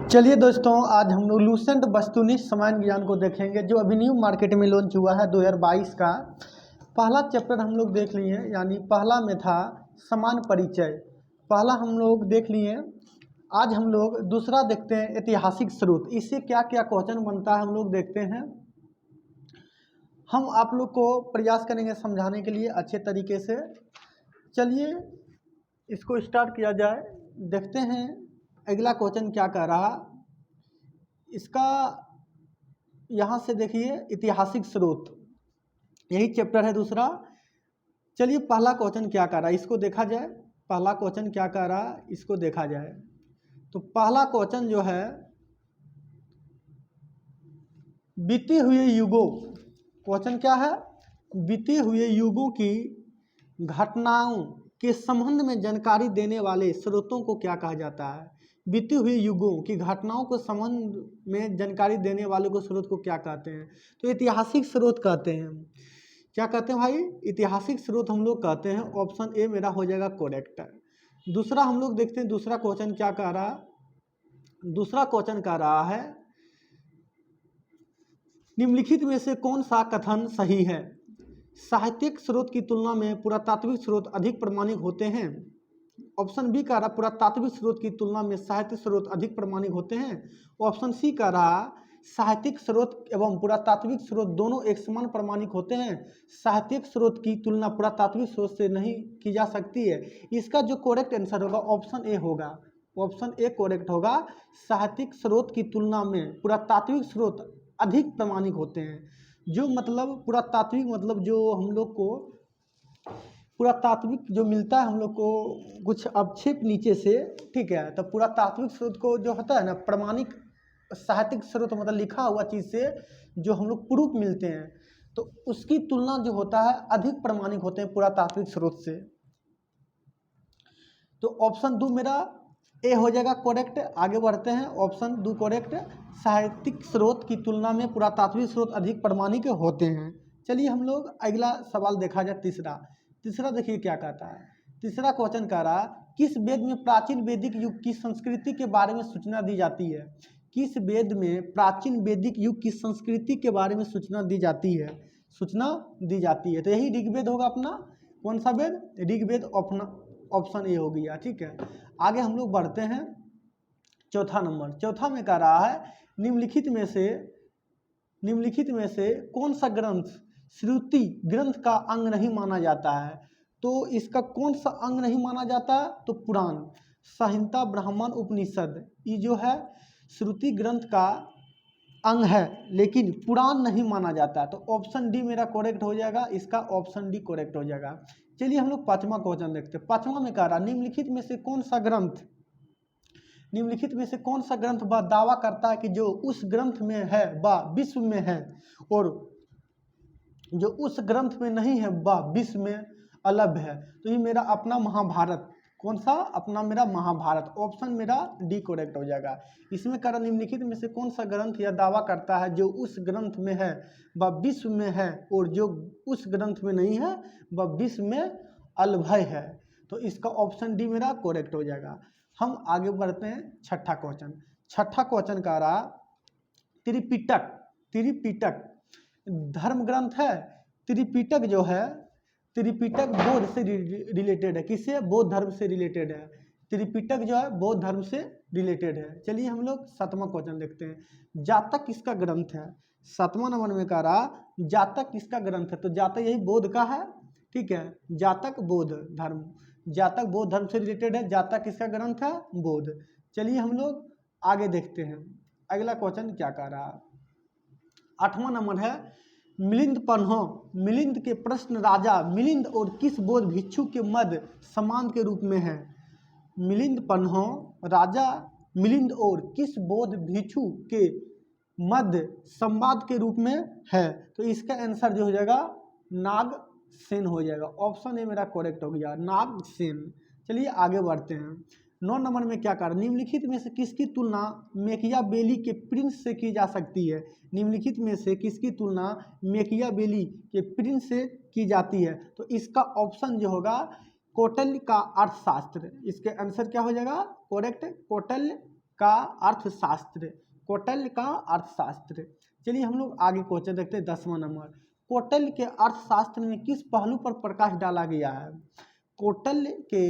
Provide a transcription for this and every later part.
चलिए दोस्तों, आज हम लोग लूसेंट वस्तुनिष्ठ सामान्य ज्ञान को देखेंगे जो अभी न्यू मार्केट में लॉन्च हुआ है 2022 का। पहला चैप्टर हम लोग देख लिए, यानी पहला में था समान परिचय, पहला हम लोग देख लिए। आज हम लोग दूसरा देखते हैं ऐतिहासिक स्रोत। इससे क्या क्या क्वेश्चन बनता है हम लोग देखते हैं। हम आप लोग को प्रयास करेंगे समझाने के लिए अच्छे तरीके से। चलिए इसको स्टार्ट किया जाए, देखते हैं अगला क्वेश्चन क्या कह रहा। इसका यहाँ से देखिए ऐतिहासिक स्रोत, यही चैप्टर है दूसरा। चलिए पहला क्वेश्चन क्या कह रहा है इसको देखा जाए। पहला क्वेश्चन क्या कह रहा है इसको देखा जाए। तो पहला क्वेश्चन जो है, बीते हुए युगों, क्वेश्चन क्या है, बीते हुए युगों की घटनाओं के संबंध में जानकारी देने वाले स्रोतों को क्या कहा जाता है। बीते हुए युगों की घटनाओं के संबंध में जानकारी देने वाले को स्रोत को क्या कहते हैं। तो ऐतिहासिक स्रोत कहते हैं। क्या कहते हैं भाई, ऐतिहासिक स्रोत हम लोग कहते हैं। ऑप्शन ए मेरा हो जाएगा करेक्ट। दूसरा हम लोग देखते हैं, दूसरा क्वेश्चन क्या कह रहा है। दूसरा क्वेश्चन कह रहा है, निम्नलिखित में से कौन सा कथन सही है। साहित्यिक स्रोत की तुलना में पुरातात्विक स्रोत अधिक प्रामाणिक होते हैं। ऑप्शन बी कह रहा पुरातात्विक स्रोत की तुलना में साहित्यिक स्रोत अधिक प्रामाणिक होते हैं। ऑप्शन सी कह रहा साहित्यिक स्रोत एवं पुरातात्विक स्रोत दोनों एक समान प्रामाणिक होते हैं। साहित्यिक स्रोत की तुलना पुरातात्विक स्रोत से नहीं की जा सकती है। इसका जो करेक्ट आंसर होगा ऑप्शन ए होगा। ऑप्शन ए करेक्ट होगा। साहित्यिक स्रोत की तुलना में पुरातात्विक स्रोत अधिक प्रामाणिक होते हैं। जो मतलब पुरातात्विक मतलब जो हम लोग को पुरातात्विक जो मिलता है हम लोग को कुछ अवक्षेप नीचे से, ठीक है। तो पुरातात्विक स्रोत को जो होता है ना, प्रमाणिक साहित्यिक स्रोत मतलब लिखा हुआ चीज़ से जो हम लोग प्रूफ मिलते हैं, तो उसकी तुलना जो होता है अधिक प्रमाणिक होते हैं पुरातात्विक स्रोत से। तो ऑप्शन 2 मेरा ए हो जाएगा करेक्ट। आगे बढ़ते हैं, ऑप्शन 2 करेक्ट। साहित्यिक स्रोत की तुलना में पुरातात्विक स्रोत अधिक प्रमाणिक होते हैं। चलिए हम लोग अगला सवाल देखा जाए। तीसरा देखिए क्या कहता है। तीसरा क्वेश्चन कह रहा किस वेद में प्राचीन वैदिक युग की संस्कृति के बारे में सूचना दी जाती है। किस वेद में प्राचीन वैदिक युग की संस्कृति के बारे में सूचना दी जाती है। सूचना दी जाती है तो यही ऋग्वेद होगा अपना। कौन सा वेद, ऋग्वेद। ऑप्शन ए हो गया, ठीक है। आगे हम लोग बढ़ते हैं चौथा नंबर। चौथा में कह रहा है निम्नलिखित में से कौन सा ग्रंथ श्रुति ग्रंथ का अंग नहीं माना जाता है। तो इसका कौन सा अंग नहीं माना जाता है, तो पुराण, संहिता, ब्राह्मण, उपनिषद, ये जो है श्रुति ग्रंथ का अंग है लेकिन पुराण नहीं माना जाता। तो ऑप्शन डी मेरा करेक्ट हो जाएगा। इसका ऑप्शन डी करेक्ट हो जाएगा। चलिए हम लोग पांचवा क्वेश्चन देखते हैं। पांचवा में कह रहा निम्नलिखित में से कौन सा ग्रंथ वह दावा करता है कि जो उस ग्रंथ में है वह विश्व में है, और जो उस ग्रंथ में नहीं है वह विश्व में अलग है। तो ये मेरा अपना महाभारत, कौन सा, अपना मेरा महाभारत। ऑप्शन मेरा डी करेक्ट हो जाएगा। इसमें कारण निम्नलिखित में से कौन सा ग्रंथ यह दावा करता है जो उस ग्रंथ में है वह विश्व में है, और जो उस ग्रंथ में नहीं है वह विश्व में अलभय है। तो इसका ऑप्शन डी मेरा करेक्ट हो जाएगा। हम आगे बढ़ते हैं छठा क्वेश्चन का रहा त्रिपिटक धर्म ग्रंथ है। त्रिपिटक जो है, त्रिपिटक बौद्ध से रिलेटेड है। किससे, बौद्ध धर्म से रिलेटेड है। त्रिपिटक जो है बौद्ध धर्म से रिलेटेड है। चलिए हम लोग सातवां क्वेश्चन देखते हैं। जातक किसका ग्रंथ है। सातवां नंबर में कह रहा जातक किसका ग्रंथ है। तो जातक यही बौद्ध का है, ठीक है। जातक बौद्ध धर्म से रिलेटेड है। जातक किसका ग्रंथ है, बौद्ध। चलिए हम लोग आगे देखते हैं अगला क्वेश्चन क्या कह रहा। आठवां नंबर है मिलिंद के प्रश्न राजा मिलिंद और किस बौद्ध भिक्षु के मध्य संवाद के रूप में है। राजा मिलिंद और किस बौद्ध भिक्षु के मध्य संवाद के रूप में है। तो इसका आंसर जो हो जाएगा नागसेन हो जाएगा। ऑप्शन ए मेरा करेक्ट हो गया, नागसेन। चलिए आगे बढ़ते हैं। 9 नंबर में क्या कर, निम्नलिखित में से किसकी तुलना मेकियावेली के प्रिंस से की जा सकती है। निम्नलिखित में से किसकी तुलना मेकियावेली के प्रिंस से की जाती है। तो इसका ऑप्शन जो होगा कौटिल्य का अर्थशास्त्र, इसके आंसर क्या हो जाएगा करेक्ट, कौटिल्य का अर्थशास्त्र, कौटिल्य का अर्थशास्त्र। चलिए हम लोग आगे क्वेश्चन देखते हैं 10वां नंबर। कौटिल्य के अर्थशास्त्र में किस पहलू पर प्रकाश डाला गया है? कौटिल्य के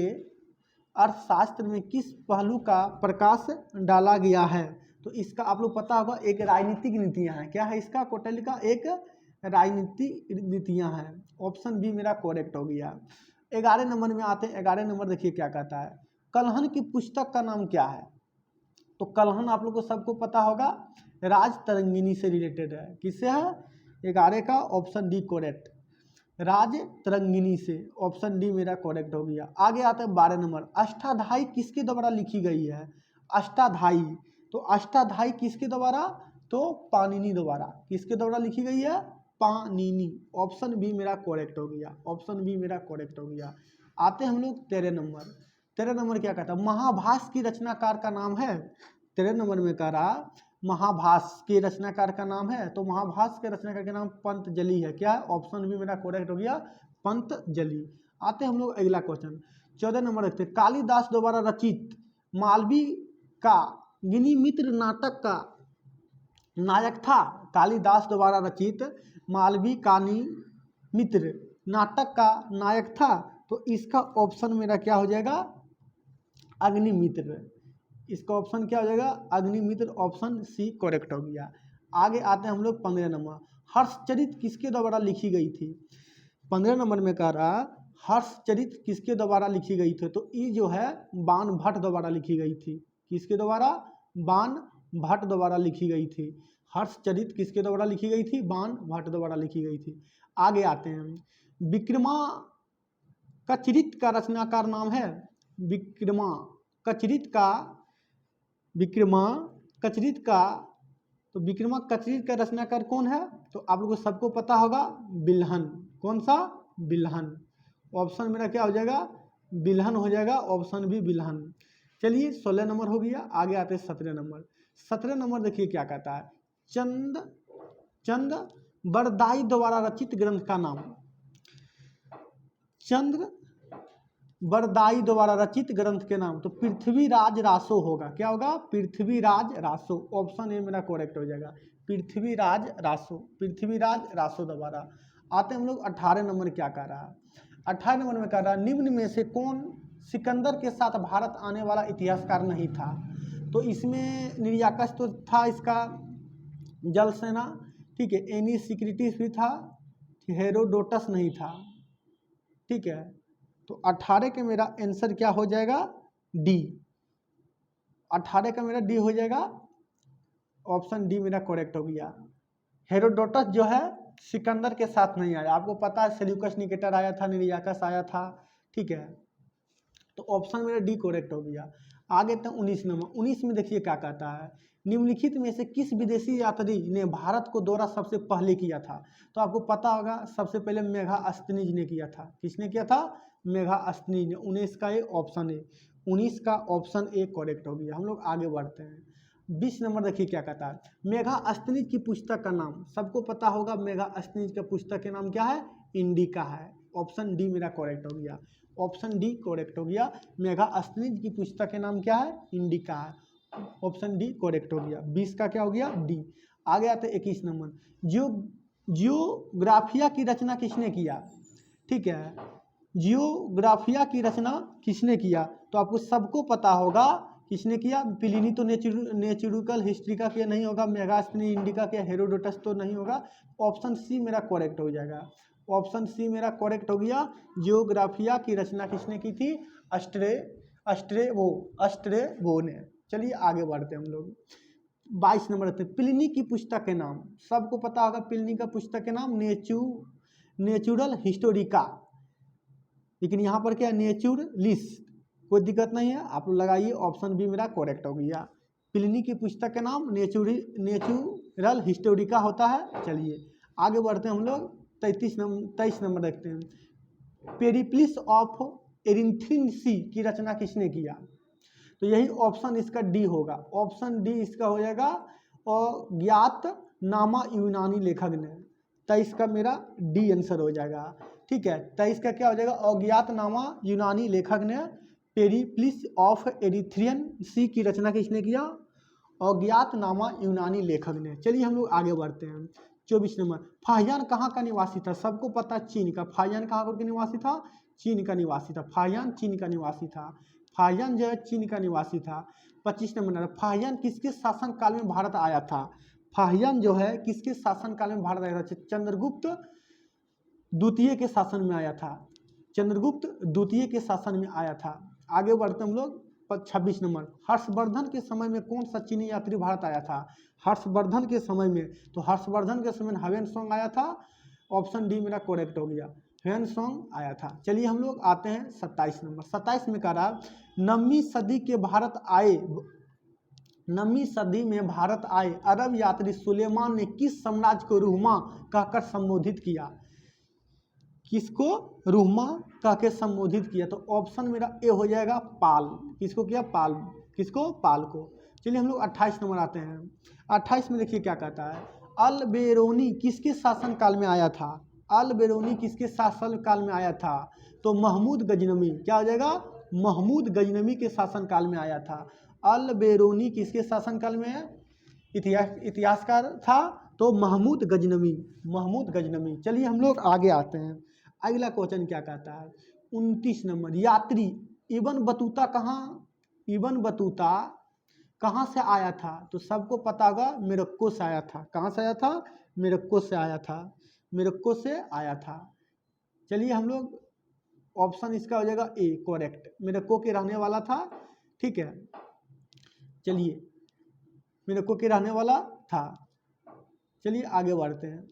अर्थशास्त्र में किस पहलू का प्रकाश डाला गया है? तो इसका आप लोग पता होगा एक राजनीतिक नीतियाँ हैं। क्या है इसका? कौटिल्य का एक राजनीतिक नीतियाँ हैं। ऑप्शन बी मेरा करेक्ट हो गया। 11 नंबर में आते हैं। 11 नंबर देखिए क्या कहता है, कलहन की पुस्तक का नाम क्या है? तो कलहन आप लोग को सबको पता होगा राज तरंगिणी से रिलेटेड है। किससे है? 11 का ऑप्शन डी करेक्ट, राज तरंगिणी से, ऑप्शन डी मेरा करेक्ट हो गया। आगे आता है 12 नंबर, अष्टाध्यायी किसके द्वारा लिखी गई है? अष्टाध्यायी, तो अष्टाध्यायी किसके द्वारा? तो पाणिनि द्वारा। किसके द्वारा लिखी गई है? पाणिनि, ऑप्शन बी मेरा करेक्ट हो गया, ऑप्शन बी मेरा करेक्ट हो गया। आते हैं हम लोग 13 नंबर। 13 नंबर क्या कहता है, महाभाष्य की रचनाकार का नाम है? 13 नंबर में कह रहा महाभाष्य के रचनाकार का नाम है, तो महाभाष्य के रचनाकार का नाम पंतजलि है। क्या है? ऑप्शन बी मेरा करेक्ट हो गया, पंतजलि। आते हैं हम लोग अगला क्वेश्चन 14 नंबर रखते हैं, कालिदास द्वारा रचित मालवी का गिनीमित्र नाटक का नायक था? कालिदास द्वारा रचित मालवी कानी मित्र नाटक का नायक था, तो इसका ऑप्शन मेरा क्या हो जाएगा? अग्निमित्र। इसका ऑप्शन क्या हो जाएगा? अग्निमित्र, ऑप्शन सी करेक्ट हो गया। आगे आते हैं हम लोग 15 नंबर, हर्षचरित किसके द्वारा लिखी गई थी? 15 नंबर में कह रहा हर्षचरित किसके द्वारा लिखी गई थी? तो ये जो है बाण भट्ट द्वारा लिखी गई थी। किसके द्वारा? बाण भट्ट द्वारा लिखी गई थी। हर्षचरित किसके द्वारा लिखी गई थी? बाण भट्ट द्वारा लिखी गई थी। आगे आते हैं, विक्रमाकचरित का रचनाकार नाम है? विक्रमाकचरित का, विक्रमाकचरित का, तो विक्रमाकचरित का रचनाकार कौन है? तो आप लोगों को सबको पता होगा बिल्हन। कौन सा? बिल्हन। ऑप्शन मेरा क्या हो जाएगा? बिल्हन हो जाएगा, ऑप्शन भी बिल्हन। चलिए 16 नंबर हो गया। आगे आते हैं 17 नंबर। 17 नंबर देखिए क्या कहता है, चंद बरदाई द्वारा रचित ग्रंथ का नाम? चंद्र बरदाई द्वारा रचित ग्रंथ के नाम? तो पृथ्वीराज रासो होगा। क्या होगा? पृथ्वीराज रासो, ऑप्शन ए मेरा करेक्ट हो जाएगा, पृथ्वीराज रासो, पृथ्वीराज रासो द्वारा। आते हैं हम लोग 18 नंबर। क्या कह रहा है? 18 नंबर में कह रहा है, निम्न में से कौन सिकंदर के साथ भारत आने वाला इतिहासकार नहीं था? तो इसमें निर्याकस तो था, इसका जल सेना, ठीक है, एनी सिक्रिटिस भी था, हेरोडोटस नहीं था, ठीक है। तो 18 के मेरा आंसर क्या हो जाएगा? डी। 18 का मेरा डी हो जाएगा, ऑप्शन डी मेरा करेक्ट हो गया। हेरोडोटस जो है सिकंदर के साथ नहीं आया। आपको पता है सेल्यूकस निकेटर आया था, निर्याकस आया था, ठीक है। तो ऑप्शन मेरा डी करेक्ट हो गया। आगे तो 19 नंबर। 19 में देखिए क्या कहता है, निम्नलिखित में से किस विदेशी यात्री ने भारत को दौरा सबसे पहले किया था? तो आपको पता होगा सबसे पहले मेगास्थनीज ने किया था। किसने किया था? मेगास्थनीज ने। 19 का ये ऑप्शन है, 19 का ऑप्शन ए करेक्ट हो गया। हम लोग आगे बढ़ते हैं। 20 नंबर देखिए क्या कहता है, मेगास्थनीज की पुस्तक का नाम? सबको पता होगा मेगास्थनीज का पुस्तक के नाम क्या है? इंडिका है। ऑप्शन डी मेरा करेक्ट हो गया, ऑप्शन डी करेक्ट हो गया। मेगास्थनीज की पुस्तक के नाम क्या है? इंडिका है, ऑप्शन डी करेक्ट हो गया। 20 का क्या हो गया? डी। आगे आते 21 नंबर। जियोग्राफिया की रचना किसने किया? ठीक है, जियोग्राफिया की रचना किसने किया? तो आपको सबको पता होगा किसने किया। प्लिनी तो नेचुरल हिस्ट्री का किया नहीं होगा, मेगास्थनी इंडिका किया, हेरोडोटस तो नहीं होगा। ऑप्शन सी मेरा करेक्ट हो जाएगा, ऑप्शन सी मेरा करेक्ट हो गया। जियोग्राफिया की रचना किसने की थी? अस्ट्रेबो ने। चलिए आगे बढ़ते हैं हम लोग। 22 नंबर रहते हैं, प्लिनी की पुस्तक के नाम? सबको पता होगा प्लिनी का पुस्तक के नाम नेचुरल हिस्टोरिका, लेकिन यहाँ पर क्या नेचुरलिस्ट, कोई दिक्कत नहीं है, आप लोग लगाइए, ऑप्शन बी मेरा करेक्ट हो गया। प्लिनी की पुस्तक के नाम नेचुरल हिस्टोरिका होता है। चलिए आगे बढ़ते हैं हम लोग। 23 नंबर देखते हैं, पेरिप्लिस ऑफ एरिथ्रेसी की रचना किसने किया? तो यही ऑप्शन इसका डी होगा, ऑप्शन डी इसका हो जाएगा, और ज्ञात नामा यूनानी लेखक ने। 23 का मेरा डी आंसर हो जाएगा। ठीक है। 23 का क्या हो जाएगा, अज्ञातनामा यूनानी लेखक ने पेरिप्लिस ऑफ एरिथ्रियन सी की रचना किसने किया, अज्ञातनामा यूनानी लेखक ने। चलिए हम लोग आगे बढ़ते हैं। 24 नंबर, फाहियान कहाँ का निवासी था, सबको पता चीन का। फाहियान कहाँ का निवासी था, चीन का निवासी था। फाहियान चीन का निवासी था, फाहियान जो है चीन का निवासी था। 25 नंबर, फाहियान किसके शासन काल में भारत आया था, फाहियान जो है किसके शासन काल में भारत आया था, चंद्रगुप्त द्वितीय के शासन में आया था, चंद्रगुप्त द्वितीय के शासन में आया था। आगे बढ़ते हम लोग 26 नंबर, हर्षवर्धन के समय में कौन सा चीनी यात्री भारत आया था, हर्षवर्धन के समय में, तो हर्षवर्धन के समय में ह्वेनसांग आया था, ऑप्शन डी मेरा करेक्ट हो गया, ह्वेनसांग आया था। चलिए हम लोग आते हैं 27 नंबर। 27 में कह रहा 9वीं सदी के भारत आए, 9वीं सदी में भारत आए अरब यात्री सुलेमान ने किस साम्राज्य को रूहमा कहकर संबोधित किया, किसको रूहमा कह के संबोधित किया, तो ऑप्शन मेरा ए हो जाएगा पाल, किसको किया, पाल, किसको, पाल को। चलिए हम लोग 28 नंबर आते हैं। 28 में देखिए क्या कहता है, अल बेरोनी किसके शासन काल में आया था, अल बेरोनी किसके शासन काल में आया था, तो महमूद गजनवी, क्या हो जाएगा, महमूद गजनवी के शासन काल में आया था। अल बेरोनी किसके शासन काल में है, इतिहासकार था, तो महमूद गजनवी, महमूद गजनवी। चलिए हम लोग आगे आते हैं। अगला क्वेश्चन क्या कहता है, 29 नंबर, यात्री इब्न बतूता कहाँ, इब्न बतूता कहाँ से आया था, तो सबको पता होगा मोरक्को से आया था, कहाँ से आया था, मोरक्को से आया था, मोरक्को से आया था। चलिए हम लोग ऑप्शन इसका हो जाएगा ए करेक्ट, मोरक्को के रहने वाला था, ठीक है। चलिए मोरक्को के रहने वाला था। चलिए आगे बढ़ते हैं।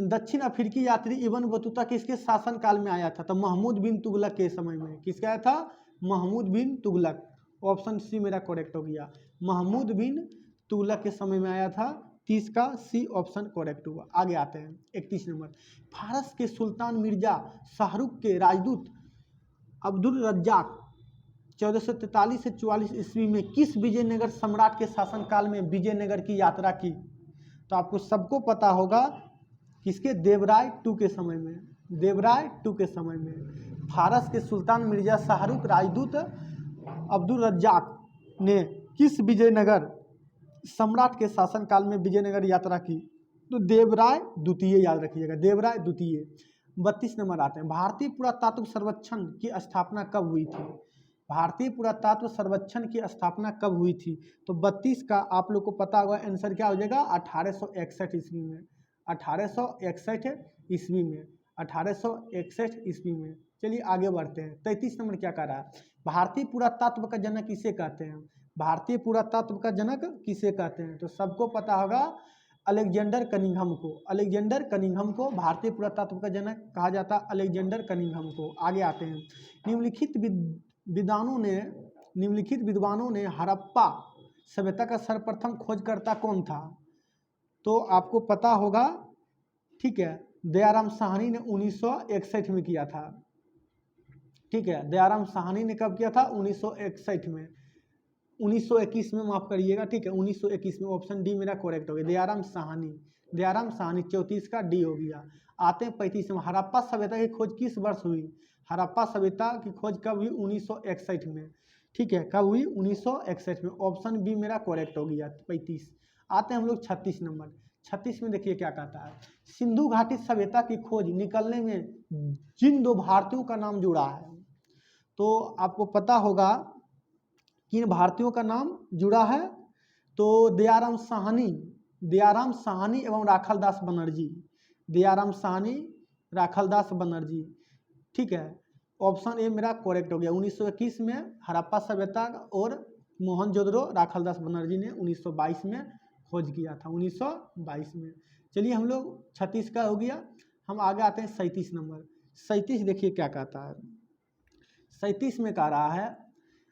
दक्षिण अफ्रीकी यात्री इब्न बतूता किसके शासन काल में आया था, तो महमूद बिन तुगलक के समय में, किसका आया था, महमूद बिन तुगलक, ऑप्शन सी मेरा करेक्ट हो गया, महमूद बिन तुगलक के समय में आया था। 30 का सी ऑप्शन करेक्ट हुआ। आगे आते हैं 31 नंबर, फारस के सुल्तान मिर्जा शाहरुख के राजदूत अब्दुल रज्जाक 1443 से 44 ईस्वी में किस विजयनगर सम्राट के शासन काल में विजयनगर की यात्रा की, तो आपको सबको पता होगा किसके, देवराय टू के समय में, देवराय टू के समय में फारस के सुल्तान मिर्जा शाहरुख राजदूत अब्दुल रज्जाक ने किस विजयनगर सम्राट के शासन काल में विजयनगर यात्रा की, तो देवराय द्वितीय, याद रखिएगा, देवराय द्वितीय। 32 नंबर आते हैं, भारतीय पुरातत्व सर्वेक्षण की स्थापना कब हुई थी, भारतीय पुरातत्व सर्वेक्षण की स्थापना कब हुई थी, तो 32 का आप लोग को पता होगा आंसर क्या हो जाएगा, 1861 ईस्वी में, 1861 ईस्वी में, 1861 ईस्वी में। चलिए आगे बढ़ते हैं। 33 नंबर क्या कह रहा है, भारतीय पुरातत्व का जनक किसे कहते हैं, भारतीय पुरातत्व का जनक किसे कहते हैं, तो सबको पता होगा अलेक्जेंडर कनिंघम को, अलेक्जेंडर कनिंघम को भारतीय पुरातत्व का जनक कहा जाता है, अलेक्जेंडर कनिंघम को। आगे आते हैं, निम्नलिखित विद्वानों ने हड़प्पा सभ्यता का सर्वप्रथम खोजकर्ता कौन था, तो आपको पता होगा, ठीक है, दयाराम साहनी ने 1961 में किया था, ठीक है, दयाराम साहनी ने कब किया था, 1961 में, 1921 में, माफ करिएगा, ठीक है, 1921 में, ऑप्शन डी मेरा करेक्ट हो गया, दयाराम साहनी, दयाराम साहनी, 34 का डी हो गया। आते हैं 35 में, हड़प्पा सभ्यता की खोज किस वर्ष हुई, हड़प्पा सभ्यता की खोज कब हुई, 1961 में, ठीक है, कब हुई, 1961 में, ऑप्शन बी मेरा करेक्ट हो गया 35। आते हैं हम लोग 36 नंबर। 36 में देखिए क्या कहता है, सिंधु घाटी सभ्यता की खोज निकलने में जिन दो भारतीयों का नाम जुड़ा है, तो आपको पता होगा किन भारतीयों का नाम जुड़ा है, तो दयाराम साहनी, दयाराम साहनी एवं राखालदास बनर्जी, दयाराम साहनी, राखालदास बनर्जी, ठीक है, ऑप्शन ए मेरा करेक्ट हो गया। 1921 में हड़प्पा सभ्यता और मोहनजोदड़ो राखालदास बनर्जी ने 1922 में खोज किया था, 1922 में। चलिए हम लोग 36 का हो गया, हम आगे आते हैं 37 नंबर। 37 देखिए क्या कहता है, 37 में कह रहा है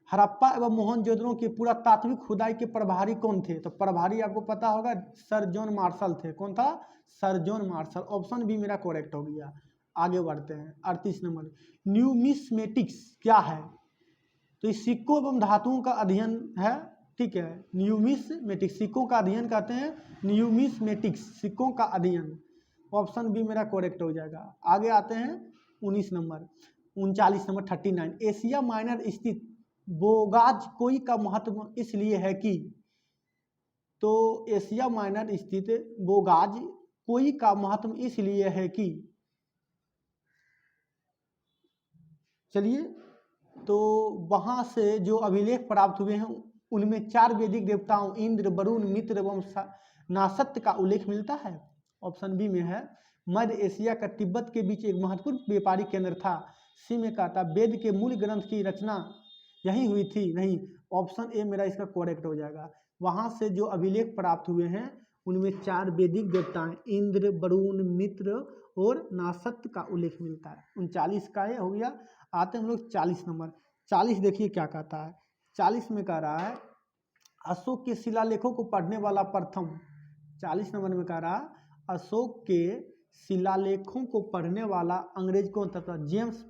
हड़प्पा एवं मोहनजोदड़ो की पुरातात्विक खुदाई के प्रभारी कौन थे, तो प्रभारी आपको पता होगा सर जॉन मार्शल थे, कौन था, sir John Marshall, option B मेरा करेक्ट हो गया। आगे बढ़ते हैं 38 नंबर, न्यूमिस्मेटिक्स क्या है, तो इस सिक्कों एवं धातुओं का अध्ययन है, ठीक है, न्यूमिस्मेटिक्स, सिक्कों का अध्ययन कहते हैं न्यूमिस्मेटिक्स, सिक्कों का अध्ययन, ऑप्शन बी मेरा करेक्ट हो जाएगा। आगे आते हैं 19 नंबर, 39 नंबर 39, एशिया माइनर स्थित बोगाज कोई का महत्व इसलिए है कि, तो एशिया माइनर स्थित बोगाज कोई का महत्व इसलिए है कि, चलिए, तो वहाँ से जो अभिलेख प्राप्त हुए हैं उनमें 4 वैदिक देवताओं इंद्र, वरुण, मित्र एवं नासत्य का उल्लेख मिलता है। ऑप्शन बी में है मध्य एशिया का तिब्बत के बीच एक महत्वपूर्ण व्यापारिक केंद्र था। सी में कहा था वेद के मूल ग्रंथ की रचना यही हुई थी, नहीं, ऑप्शन ए मेरा इसका करेक्ट हो जाएगा। वहाँ से जो अभिलेख प्राप्त हुए हैं उनमें 4 वैदिक देवताएं इंद्र, वरुण, मित्र और नासत्य का उल्लेख मिलता है। 39 का ये हो गया। आते हैं हम लोग 40 नंबर। 40 देखिए क्या कहता है। 40 में कह रहा है अशोक के शिलालेखों को पढ़ने वाला प्रथम, 40 नंबर में कह रहा है अशोक के शिलालेखों को पढ़ने वाला अंग्रेज कौन था? जेम्स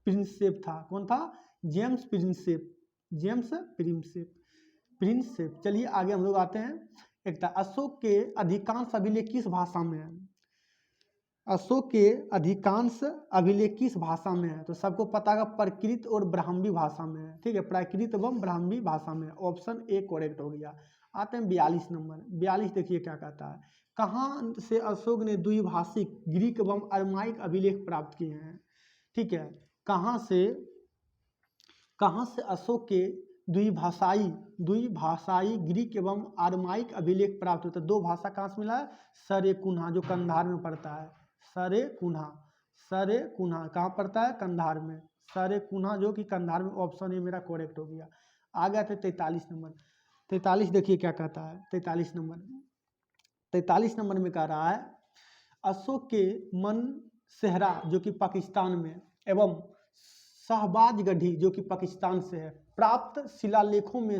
प्रिंसेप था। कौन था? James Prinsep, James Prinsep, Prinsep. चलिए आगे हम लोग आते हैं। एक था अशोक के अधिकांश अभिलेख किस भाषा में है? अशोक के अधिकांश अभिलेख किस भाषा में है? तो सबको पता है प्राकृत और ब्राह्मी भाषा में है। ठीक है, प्राकृत एवं ब्राह्मी भाषा में। ऑप्शन ए करेक्ट हो गया। आते हैं 42 नंबर। 42 देखिए क्या कहता है। कहाँ से अशोक ने द्विभाषिक ग्रीक एवं अरमाइक अभिलेख प्राप्त किए हैं? ठीक है, कहाँ से अशोक के द्विभाषाई ग्रीक एवं अरमाइक अभिलेख प्राप्त होता है? 2 भाषा कहाँ से मिला है? सरेकुन्हा जो कंधार में पड़ता है। सरेकुन्हा, सरेकुन्हा कहाँ पड़ता है? कंधार में। सरेकुन्हा जो कि कंधार में। ऑप्शन ए मेरा करेक्ट हो गया। आ गया थे 43 नंबर। 43 देखिए क्या कहता है। 43 नंबर, 43 नंबर में कह रहा है अशोक के मनसेहरा जो कि पाकिस्तान में एवं शहबाजगढ़ी जो कि पाकिस्तान से है प्राप्त शिलालेखों में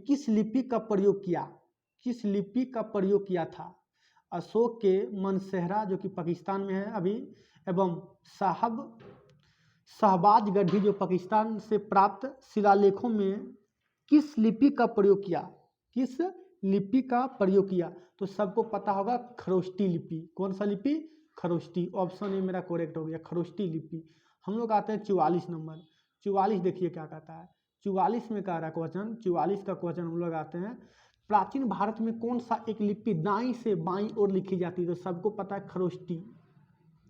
किस लिपि का प्रयोग किया? किस लिपि का प्रयोग किया था? अशोक के मनसेहरा जो कि पाकिस्तान में है अभी एवं शहबाजगढ़ी जो पाकिस्तान से प्राप्त शिलालेखों में किस लिपि का प्रयोग किया? किस लिपि का प्रयोग किया? तो सबको पता होगा खरोष्टी लिपि। कौन सा लिपि? खरोष्टी। ऑप्शन ए मेरा करेक्ट हो गया, खरोष्टी लिपि। हम लोग आते हैं 44 नंबर। 44 देखिए क्या कहता है। 44 में कह रहा है क्वेश्चन, 44 का क्वेश्चन हम लोग आते हैं प्राचीन भारत में कौन सा एक लिपि दाईं से बाईं ओर लिखी जाती है? तो सबको पता है खरोष्टी।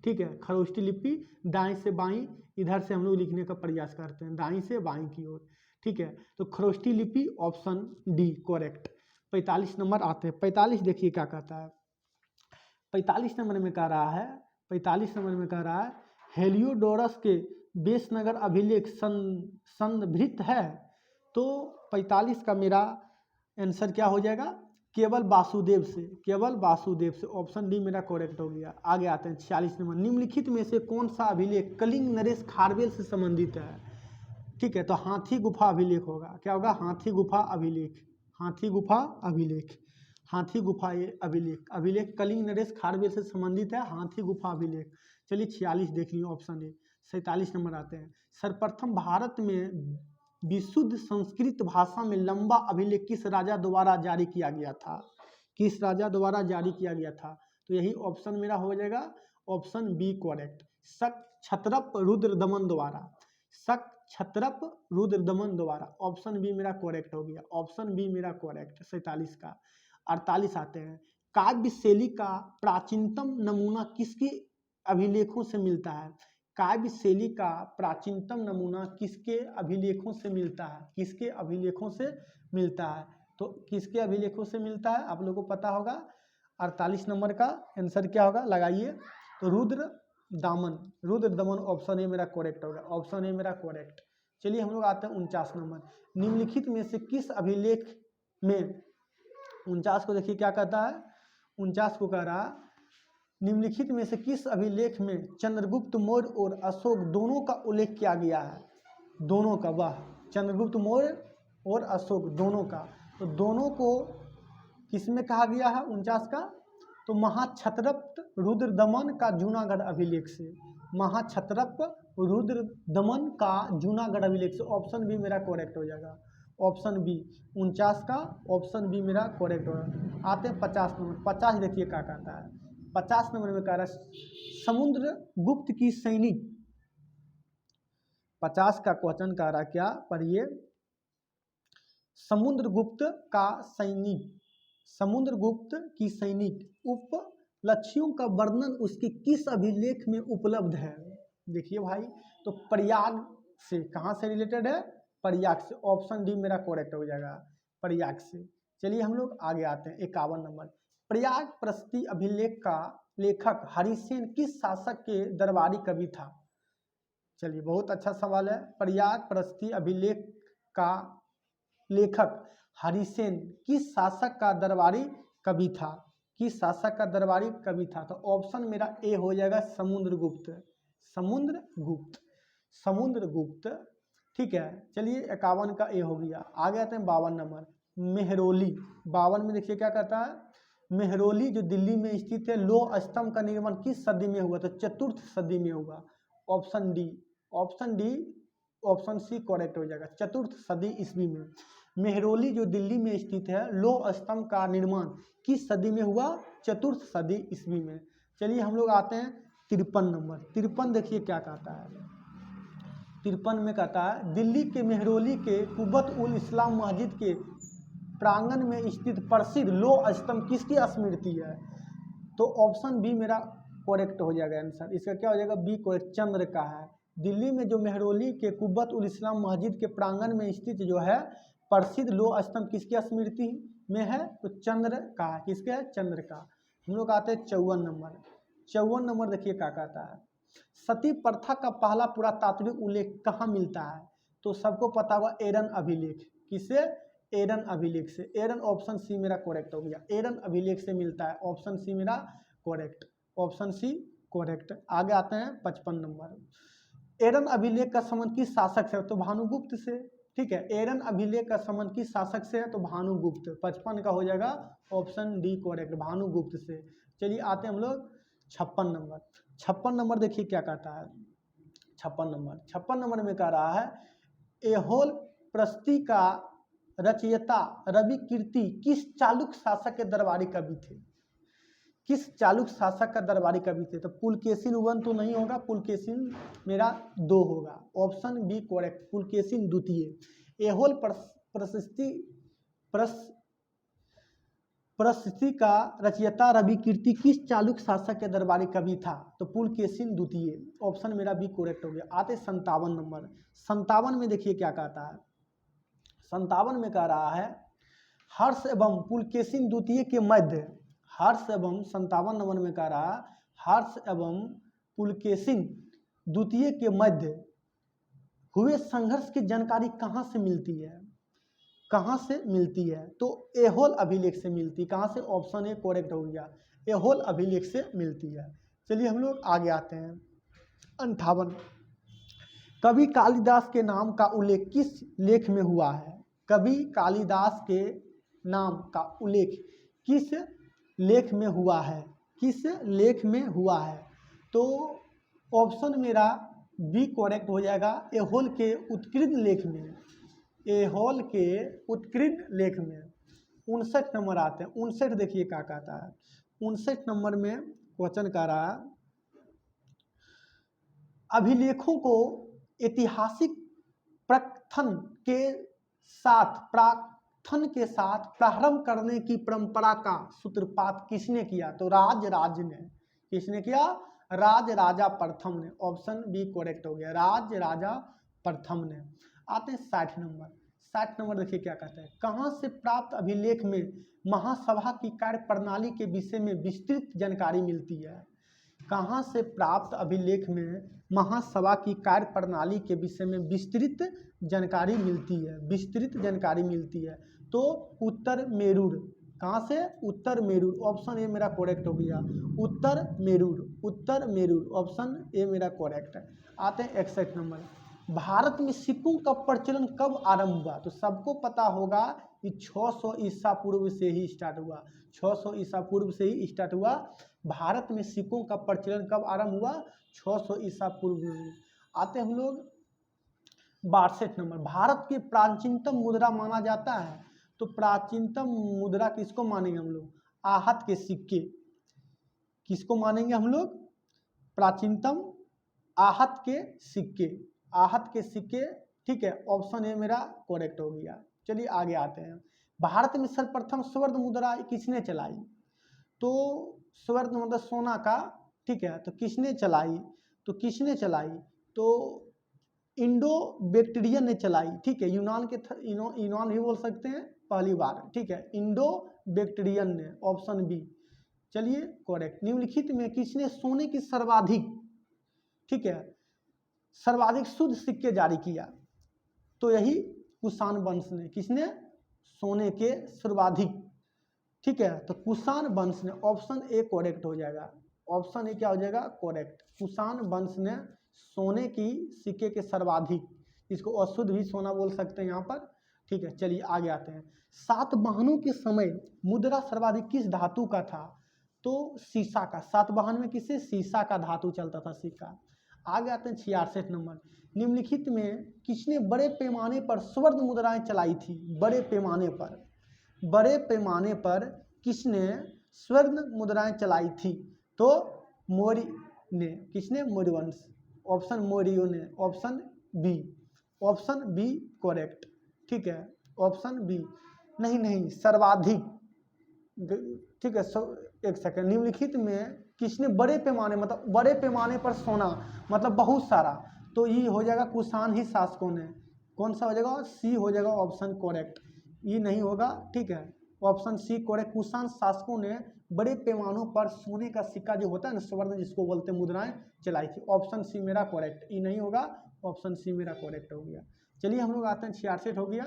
ठीक है, खरोष्टी लिपि दाईं से बाईं इधर से हम लोग लिखने का प्रयास करते हैं, दाईं से बाईं की ओर। ठीक है, तो खरोष्टी लिपि ऑप्शन डी करेक्ट। 45 नंबर आते हैं। 45 देखिए क्या कहता है। 45 नंबर में कह रहा है, 45 नंबर में कह रहा है हेलियोडोरस के बेसनगर अभिलेख संभृत है। तो 45 का मेरा आंसर क्या हो जाएगा? केवल वासुदेव से, केवल वासुदेव से। ऑप्शन डी मेरा करेक्ट हो गया। आगे आते हैं 46 नंबर। निम्नलिखित में से कौन सा अभिलेख कलिंग नरेश खारवेल से संबंधित है? ठीक है, तो हाथी गुफा अभिलेख होगा। क्या होगा? हाथी गुफा अभिलेख, हाथी गुफा अभिलेख, हाथी गुफा ये अभिलेख, अभिलेख कलिंग नरेश खारवेल से संबंधित है, हाथी गुफा अभिलेख। चलिए 46 देख लिए, ऑप्शन ए। 47 नंबर आते हैं। सर्वप्रथम भारत में विशुद्ध संस्कृत भाषा में लंबा अभिलेख किस राजा द्वारा जारी किया गया था? किस राजा द्वारा जारी किया गया था? तो यही ऑप्शन मेरा हो जाएगा, ऑप्शन बी करेक्ट, शक क्षत्रप रुद्रदमन द्वारा, शक क्षत्रप रुद्रदमन द्वारा। ऑप्शन बी मेरा करेक्ट हो गया, ऑप्शन बी मेरा करेक्ट। 47 का। 48 आते हैं। काव्य शैली का प्राचीनतम नमूना किसके अभिलेखों से मिलता है? काव्य शैली का प्राचीनतम नमूना किसके अभिलेखों से मिलता है? किसके अभिलेखों से मिलता है? तो किसके अभिलेखों से मिलता है आप लोगों को पता होगा। 48 नंबर का आंसर क्या होगा? लगाइए। तो रुद्र दामन, रुद्र दमन। ऑप्शन ए मेरा करेक्ट होगा, ऑप्शन ए मेरा करेक्ट। चलिए हम लोग आते हैं 49 नंबर। निम्नलिखित में से किस अभिलेख में, 49 को देखिए क्या कहता है। 49 को कह रहा निम्नलिखित में से किस अभिलेख में चंद्रगुप्त मौर्य और अशोक दोनों का उल्लेख किया गया है? दोनों का, वाह, चंद्रगुप्त मौर्य और अशोक दोनों का। तो दोनों को किसमें कहा गया है 49 का? तो महाक्षत्रप रुद्रदमन का जूनागढ़ अभिलेख से, महाक्षत्रप रुद्रदमन का जूनागढ़ अभिलेख से। ऑप्शन बी मेरा करेक्ट हो जाएगा, ऑप्शन बी। 49 का ऑप्शन बी मेरा करेक्ट होगा। आते हैं 50 नंबर। 50 देखिए क्या कहता है। 50 नंबर में कह रहा है समुद्रगुप्त की सैनिक, 50 का क्वेश्चन कह रहा क्या पढ़िए, समुद्रगुप्त का सैनिक, समुद्रगुप्त की सैनिक उपलक्ष्यों का वर्णन उसके किस अभिलेख में उपलब्ध है। देखिए भाई, तो प्रयाग से, कहाँ से रिलेटेड है, प्रयाग से, ऑप्शन डी मेरा करेक्ट हो जाएगा, प्रयाग से। चलिए हम लोग आगे आते हैं, 51 नंबर, प्रयाग प्रस्ती अभिलेख का लेखक हरिसेन किस शासक के दरबारी कवि था। चलिए बहुत अच्छा सवाल है, प्रयाग प्रस्ती अभिलेख का लेखक हरिसेन किस शासक का दरबारी कवि था, किस शासक का दरबारी कवि था। तो ऑप्शन मेरा ए हो जाएगा समुद्रगुप्त, समुद्रगुप्त, समुद्रगुप्त, ठीक है। चलिए 51 का ए हो गया। आगे आते हैं 52 नंबर, मेहरौली, 52 में देखिए क्या कहता है, मेहरौली जो दिल्ली में स्थित है, लोह स्तंभ का निर्माण किस सदी में हुआ, तो चतुर्थ सदी में हुआ, option D, option D, option C correct हो जाएगा, चतुर्थ सदी ईस्वी में। मेहरौली जो दिल्ली में स्थित है, लोह स्तंभ का निर्माण किस सदी में हुआ, चतुर्थ सदी ईस्वी में। चलिए हम लोग आते हैं 53 नंबर, 53 देखिए क्या कहता है, 53 में कहता है दिल्ली के मेहरौली के कुब्बत उल इस्लाम मस्जिद के प्रांगण में स्थित प्रसिद्ध लोह स्तंभ किसकी स्मृति है। तो ऑप्शन बी मेरा करेक्ट हो जाएगा आंसर, इसका क्या हो जाएगा, बी करेक्ट, चंद्र का है। दिल्ली में जो मेहरौली के कुब्बत उल इस्लाम मस्जिद के प्रांगण में स्थित जो है प्रसिद्ध लोह स्तंभ किसकी स्मृति में है, तो चंद्र का है, किसके है, चंद्र का। हम लोग आते हैं 54 नंबर, 54 नंबर देखिए क्या कहता है, सती प्रथा का पहला पुरातात्विक उल्लेख कहाँ मिलता है। तो सबको पता हुआ एरन अभिलेख, किसे, एरन अभिलेख से, एरन, ऑप्शन सी मेरा करेक्ट हो गया, एरन अभिलेख से मिलता है, ऑप्शन सी मेरा करेक्ट, ऑप्शन सी करेक्ट। आगे आते हैं 55 नंबर, एरन अभिलेख का संबंध किस शासक से है, तो भानुगुप्त से, ठीक है, एरन अभिलेख का संबंध किस शासक से है, तो भानुगुप्त, 55 का हो जाएगा ऑप्शन डी करेक्ट, भानुगुप्त से। चलिए आते हैं हम लोग 56 नंबर, 56 नंबर देखिए क्या कहता है, 56 नंबर में कह रहा है एहोल प्रस्ती का रचयिता रवि कीर्ति किस चालुक शासक के दरबारी कवि थे, किस चालुक शासक का दरबारी कवि थे। तो पुलकेशिन 1 तो नहीं होगा, पुलकेशिन मेरा 2 होगा, ऑप्शन बी करेक्ट, पुलकेशिन द्वितीय। एहोल प्रस्ती का रचयिता रवि कीर्ति किस चालुक शासक के दरबारी कवि था, तो पुलकेशिन द्वितीय, ऑप्शन मेरा बी करेक्ट हो गया। आते 57 नंबर, 57 में देखिए क्या कहता है, 57 में कह रहा है हर्ष एवं पुलकेशिन द्वितीय के मध्य, हर्ष एवं 57 नंबर में कह रहा है हर्ष एवं पुलकेशिन द्वितीय के मध्य हुए संघर्ष की जानकारी कहाँ से मिलती है, कहाँ से मिलती है, तो एहोल अभिलेख से मिलती है, कहाँ से, ऑप्शन ए करेक्ट हो गया, एहोल अभिलेख से मिलती है। चलिए हम लोग आगे आते हैं 58, कवि कालिदास के नाम का उल्लेख किस लेख में हुआ है, कवि कालिदास के नाम का उल्लेख किस लेख में हुआ है, किस लेख में हुआ है। तो ऑप्शन मेरा बी करेक्ट हो जाएगा, एहोल के उत्कृष्ट लेख में, एहोल के उत्कृष्ट लेख में। 59 नंबर आते हैं, 59 देखिए क्या कहता है, 59 नंबर में क्वेश्चन कह रहा है अभिलेखों को ऐतिहासिक प्राकथन के साथ प्रारंभ करने की परंपरा का सूत्रपात किसने किया, तो राज ने, किसने किया, राज राजा प्रथम ने, ऑप्शन बी करेक्ट हो गया, राज राजा प्रथम ने। आते हैं 60 नंबर, 60 नंबर देखिए क्या कहते हैं, कहाँ से प्राप्त अभिलेख में महासभा की कार्य प्रणाली के विषय में विस्तृत जानकारी मिलती है, कहाँ से प्राप्त अभिलेख में महासभा की कार्य प्रणाली के विषय में विस्तृत जानकारी मिलती है, विस्तृत जानकारी मिलती है। तो उत्तर मेरूर, कहाँ से, उत्तर मेरूर, ऑप्शन ए मेरा करेक्ट हो गया, उत्तर मेरूर, उत्तर मेरूर, ऑप्शन ए मेरा करेक्ट है। आते हैं 61 नंबर, भारत में सिक्कों का प्रचलन कब आरंभ हुआ, तो सबको पता होगा कि 600 ईसा पूर्व से ही स्टार्ट हुआ, 600 ईसा पूर्व से ही स्टार्ट हुआ। भारत में सिक्कों का प्रचलन कब आरंभ हुआ, 600 ईसा पूर्व में। आते हम लोग 62 नंबर, भारत के प्राचीनतम मुद्रा माना जाता है, तो प्राचीनतम मुद्रा किसको मानेंगे हम लोग, आहत के सिक्के, किसको मानेंगे हम लोग? प्राचीनतम आहत के सिक्के, आहत के सिक्के, ठीक है, ऑप्शन ए मेरा करेक्ट हो गया। चलिए आगे आते हैं। भारत में सर्वप्रथम स्वर्ण मुद्रा किसने चलाई? तो स्वर्ण मतलब सोना का, ठीक है, तो किसने चलाई? तो किसने चलाई? तो इंडो बैक्टीरियन ने चलाई, ठीक है, यूनान के यूनान भी बोल सकते हैं पहली बार, ठीक है, इंडो बैक्टीरियन ने, ऑप्शन बी। चलिए करेक्ट। निम्नलिखित में किसने सोने की सर्वाधिक, ठीक है, सर्वाधिक शुद्ध सिक्के जारी किया? तो यही कुषाण वंश ने। किसने? सोने के सर्वाधिक, ठीक है, तो कुषाण वंश ने, ऑप्शन ए करेक्ट हो जाएगा। ऑप्शन ए क्या हो जाएगा? करेक्ट। कुषाण वंश ने सोने की सिक्के के सर्वाधिक, इसको अशुद्ध भी सोना बोल सकते हैं यहाँ पर, ठीक है। चलिए आगे आते हैं। सातवाहनों के समय मुद्रा सर्वाधिक किस धातु का था? तो सीसा का। सातवाहन में किससे? सीसा का धातु चलता था, सिक्का। आगे आते हैं 66 नंबर। निम्नलिखित में किसने बड़े पैमाने पर स्वर्ण मुद्राएं चलाई थी? बड़े पैमाने पर, बड़े पैमाने पर किसने स्वर्ण मुद्राएं चलाई थी? तो मौर्य ने। किसने? मौर्य वंश, ऑप्शन मौर्यों ने, option B. Option B correct, ठीक है, ऑप्शन बी। नहीं सर्वाधिक, ठीक है, एक सेकंड। निम्नलिखित में किसने बड़े पैमाने, मतलब बड़े पैमाने पर सोना मतलब बहुत सारा, तो ये हो जाएगा कुषाण ही शासकों ने। कौन सा हो जाएगा? सी हो जाएगा, ऑप्शन करेक्ट। ये नहीं होगा, ठीक है, ऑप्शन सी करेक्ट। कुषाण शासकों ने बड़े पैमानों पर सोने का सिक्का जो होता है ना, स्वर्ण जिसको बोलते हैं, मुद्राएं चलाई थी। ऑप्शन सी मेरा करेक्ट। ये नहीं होगा, ऑप्शन सी मेरा करेक्ट हो गया। चलिए हम लोग आते हैं 66 हो गया।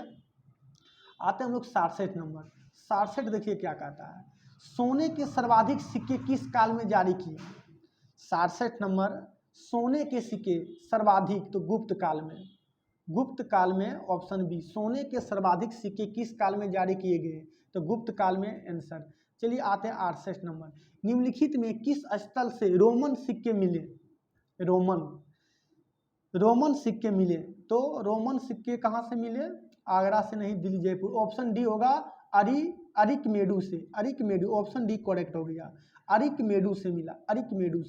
आते हैं हम लोग 67 नंबर। 67 देखिए क्या कहता है। सोने के सर्वाधिक सिक्के किस काल में जारी किए? 67 नंबर। सोने के सिक्के सर्वाधिक, तो गुप्त काल में, गुप्त काल में, ऑप्शन बी। सोने के सर्वाधिक सिक्के किस काल में जारी किए गए? तो गुप्त काल में आंसर। चलिए आते हैं 68 नंबर। निम्नलिखित में किस स्थल से रोमन सिक्के मिले? रोमन सिक्के मिले, तो रोमन सिक्के कहाँ से मिले? आगरा से नहीं, दिल्ली जयपुर। ऑप्शन डी होगा अरिकमेडू से, अरिकमेडू, ऑप्शन डी करेक्ट हो गया। अरिकमेडू से मिला, अरिकमेडू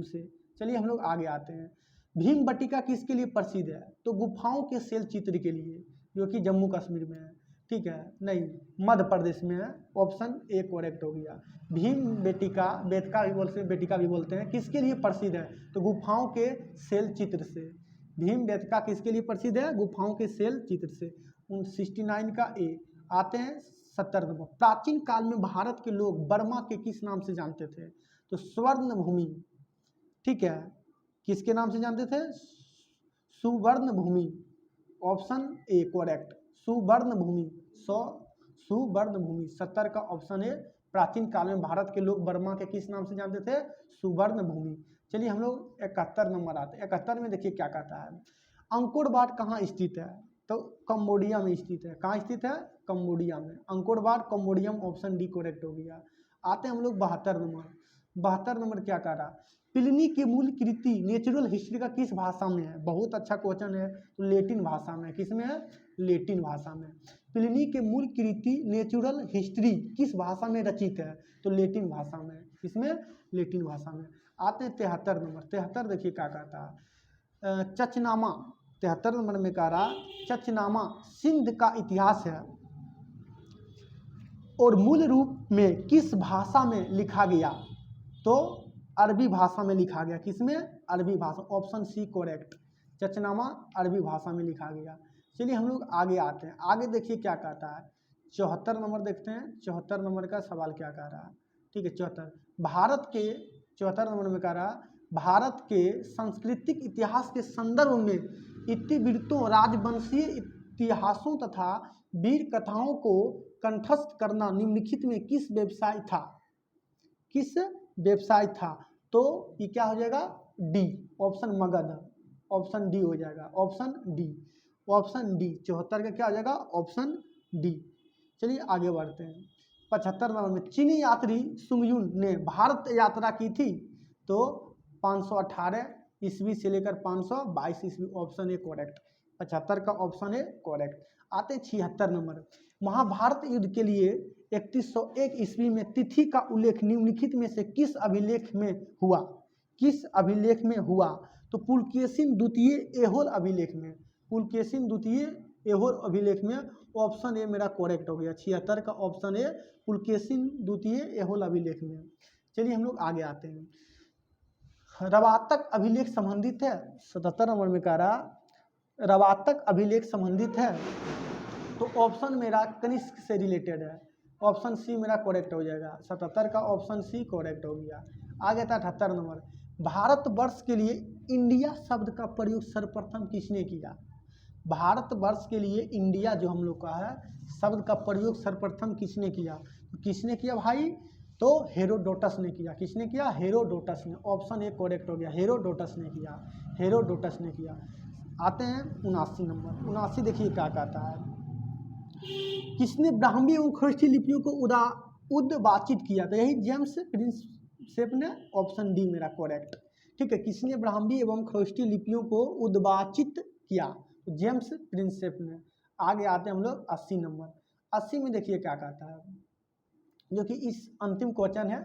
से। चलिए हम लोग आगे आते हैं। भीमबटिका किसके लिए प्रसिद्ध है? तो गुफाओं के शैल चित्र के लिए, जो कि जम्मू कश्मीर में है, ठीक है, नहीं मध्य प्रदेश में है। ऑप्शन ए करेक्ट हो गया। भीमबेटिका, बेटका भी बोलते हैं, बेटिका भी बोलते हैं, किसके लिए प्रसिद्ध है? तो गुफाओं के शैल चित्र से। भीमबेटका किसके लिए प्रसिद्ध है? गुफाओं के शैल चित्र से। 69 का ए। आते हैं 70 नंबर। प्राचीन काल में भारत के लोग बर्मा के किस नाम से जानते थे? तो स्वर्ण भूमि, ठीक है, किसके नाम से जानते थे? सुवर्ण भूमि, ऑप्शन ए करेक्ट। सुवर्ण भूमि, सुवर्ण भूमि, 70 का ऑप्शन ए। प्राचीन काल में भारत के लोग बर्मा के किस नाम से जानते थे? सुवर्ण भूमि। चलिए हम लोग 71 नंबर आते हैं। 71 में देखिए क्या कहता है। अंकोर वाट कहाँ स्थित है? तो कंबोडिया में स्थित है। कहाँ स्थित है? कंबोडिया में। अंकोर वाट कंबोडियम, ऑप्शन डी करेक्ट हो गया। आते हैं हम लोग 72 नंबर। 72 नंबर क्या कह रहा? प्लिनी की मूल कृति नेचुरल हिस्ट्री का किस भाषा में है? बहुत अच्छा क्वेश्चन है। तो लेटिन भाषा में। किस में है? लेटिन भाषा में। प्लिनी के मूल कृति नेचुरल हिस्ट्री किस भाषा में रचित है? तो लेटिन भाषा में। किसमें? लेटिन भाषा में। आते हैं 73 नंबर। 73 देखिए क्या कहता है। चचनामा, 73 नंबर में कह रहा चचनामा सिंध का इतिहास है और मूल रूप में किस भाषा में लिखा गया? तो अरबी भाषा में लिखा गया। किसमें? अरबी भाषा, ऑप्शन सी करेक्ट। चचनामा अरबी भाषा में लिखा गया। चलिए हम लोग आगे आते हैं। आगे देखिए क्या कहता है। 74 नंबर देखते हैं। 74 नंबर का सवाल क्या कह रहा है, ठीक है। 74 भारत के, 74 नंबर में कह रहा भारत के सांस्कृतिक इतिहास के संदर्भ में इतिवृत्तों, राजवंशीय इतिहासों तथा वीर कथाओं को कंठस्थ करना निम्नलिखित में किस व्यवसाय था? किस व्यवसाय था? तो ये क्या हो जाएगा? D, option Magadh, option D हो जाएगा। Option D, option D. 74 का क्या हो जाएगा? Option D. चलिए आगे बढ़ते हैं। 75 नंबर में चीनी यात्री सुंगयुन ने भारत यात्रा की थी, तो 518 ईस्वी से लेकर 522 ईस्वी, ऑप्शन ए करेक्ट। 75 का ऑप्शन है करेक्ट। आते 76 नंबर, महाभारत युद्ध के लिए 3101 ईस्वी में तिथि का उल्लेख निम्नलिखित में से किस अभिलेख में हुआ? किस अभिलेख में हुआ? तो पुलकेशिन द्वितीय एहोल अभिलेख में, पुलकेशिन द्वितीय एहोल अभिलेख में। ऑप्शन ए मेरा करेक्ट हो गया, 76 का ऑप्शन ए पुलकेशिन द्वितीय एहोल अभिलेख में। चलिए हम लोग आगे आते हैं। रवातक अभिलेख संबंधित है, 77 नंबर में कह रहा रवातक अभिलेख संबंधित है, तो ऑप्शन मेरा कनिष्क से रिलेटेड है, ऑप्शन सी मेरा करेक्ट हो जाएगा। 77 का ऑप्शन सी करेक्ट हो गया। आगे था 78 नंबर, भारतवर्ष के लिए इंडिया शब्द का प्रयोग सर्वप्रथम किसने किया? भारतवर्ष के लिए इंडिया जो हम लोग का है शब्द का प्रयोग सर्वप्रथम किसने किया? तो किसने किया भाई? तो हेरोडोटस ने किया। किसने किया? हेरोडोटस ने। ऑप्शन ए करेक्ट हो गया, हेरोडोटस ने किया, हेरोडोटस ने किया। आते हैं 79 नंबर, 79 देखिए क्या कहता है, किसने ब्राह्मी एवं खरोष्ठी लिपियों को उद्वाचित किया? तो यही जेम्स प्रिंसेप ने, ऑप्शन डी मेरा करेक्ट। ठीक है, किसने ब्राह्मी एवं खरोष्ठी लिपियों को उद्वाचित किया? तो जेम्स प्रिंसेप ने। आगे आते हैं हम लोग 80 नंबर, 80 में देखिए क्या कहता है, जो कि इस अंतिम क्वेश्चन है,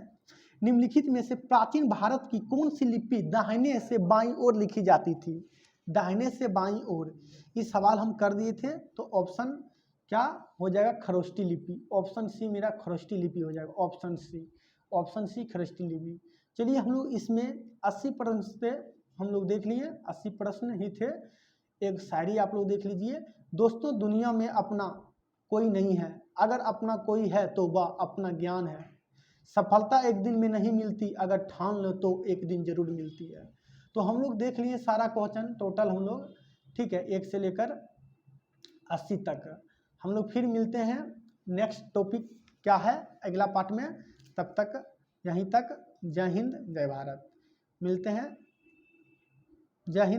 निम्नलिखित में से प्राचीन भारत की कौन सी लिपि दाहिने से बाईं ओर लिखी जाती थी? दाहिने से बाईं ओर, इस सवाल हम कर दिए थे, तो ऑप्शन क्या हो जाएगा? खरोष्ठी लिपि। ऑप्शन सी मेरा खरोष्ठी लिपि हो जाएगा, option C, option C Kharoshthi लिपि। चलिए हम लोग इसमें 80 प्रश्न पे हम लोग देख लिए, 80 प्रश्न ही थे। एक शायरी आप लोग देख लीजिए, दोस्तों दुनिया में अपना कोई नहीं है, अगर अपना कोई है तो वह अपना ज्ञान है। सफलता एक दिन में नहीं मिलती, अगर ठान लो तो एक दिन जरूर मिलती है। तो हम लोग देख लिए सारा क्वेश्चन टोटल हम लोग, ठीक है, 1 से लेकर 80 तक। हम लोग फिर मिलते हैं, नेक्स्ट टॉपिक क्या है अगला पार्ट में। तब तक यहीं तक, जय हिंद जय भारत, मिलते हैं, जय हिंद।